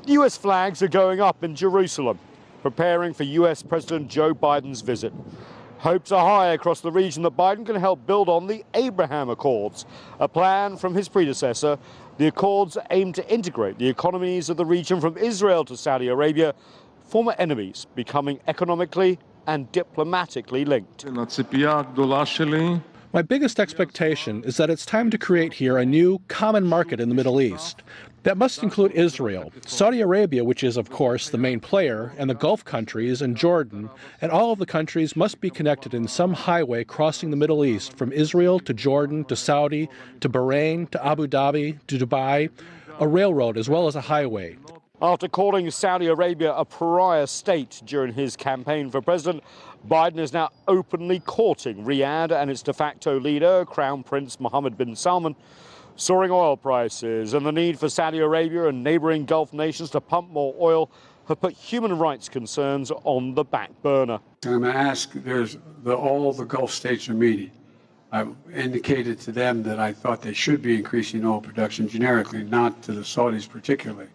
US flags are going up in Jerusalem, preparing for US President Joe Biden's visit. Hopes are high across the region that Biden can help build on the Abraham Accords, a plan from his predecessor. The Accords aim to integrate the economies of the region from Israel to Saudi Arabia, former enemies becoming economically and diplomatically linked. My biggest expectation is that it's time to create here a new common market in the Middle East. That must include Israel, Saudi Arabia, which is, of course, the main player, and the Gulf countries, and Jordan, and all of the countries must be connected in some highway crossing the Middle East from Israel to Jordan to Saudi to Bahrain to Abu Dhabi to Dubai, a railroad as well as a highway. After calling Saudi Arabia a pariah state during his campaign for president, Biden is now openly courting Riyadh and its de facto leader, Crown Prince Mohammed bin Salman. Soaring oil prices and the need for Saudi Arabia and neighboring Gulf nations to pump more oil have put human rights concerns on the back burner. I'm going to ask, all the Gulf states are meeting. I've indicated to them that I thought they should be increasing oil production generically, not to the Saudis particularly.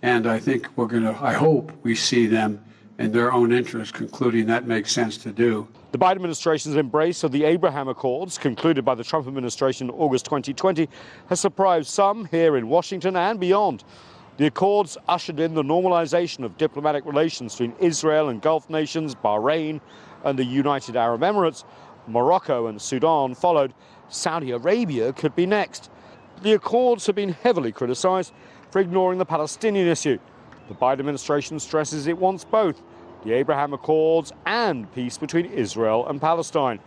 And I think I hope we see them in their own interest concluding that makes sense to do. The Biden administration's embrace of the Abraham Accords, concluded by the Trump administration in August 2020, has surprised some here in Washington and beyond. The Accords ushered in the normalization of diplomatic relations between Israel and Gulf nations, Bahrain and the United Arab Emirates. Morocco and Sudan followed. Saudi Arabia could be next. The Accords have been heavily criticized for ignoring the Palestinian issue. The Biden administration stresses it wants both the Abraham Accords and peace between Israel and Palestine.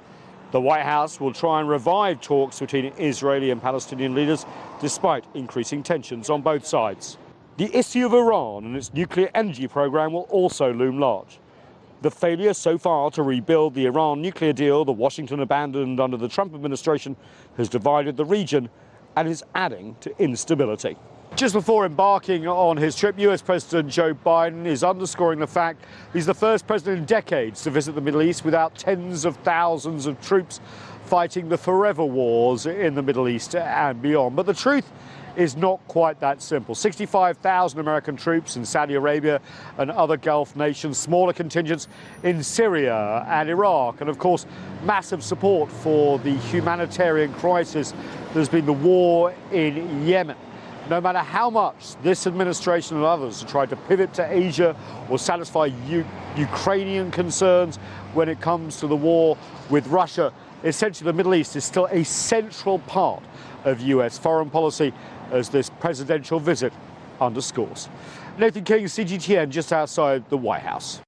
The White House will try and revive talks between Israeli and Palestinian leaders despite increasing tensions on both sides. The issue of Iran and its nuclear energy program will also loom large. The failure so far to rebuild the Iran nuclear deal that Washington abandoned under the Trump administration has divided the region and is adding to instability. Just before embarking on his trip, US President Joe Biden is underscoring the fact he's the first president in decades to visit the Middle East without tens of thousands of troops fighting the forever wars in the Middle East and beyond. But the truth is not quite that simple. 65,000 American troops in Saudi Arabia and other Gulf nations, smaller contingents in Syria and Iraq, and of course massive support for the humanitarian crisis there's been the war in Yemen. No matter how much this administration and others have tried to pivot to Asia or satisfy Ukrainian concerns when it comes to the war with Russia, essentially the Middle East is still a central part of US foreign policy, as this presidential visit underscores. Nathan King, CGTN, just outside the White House.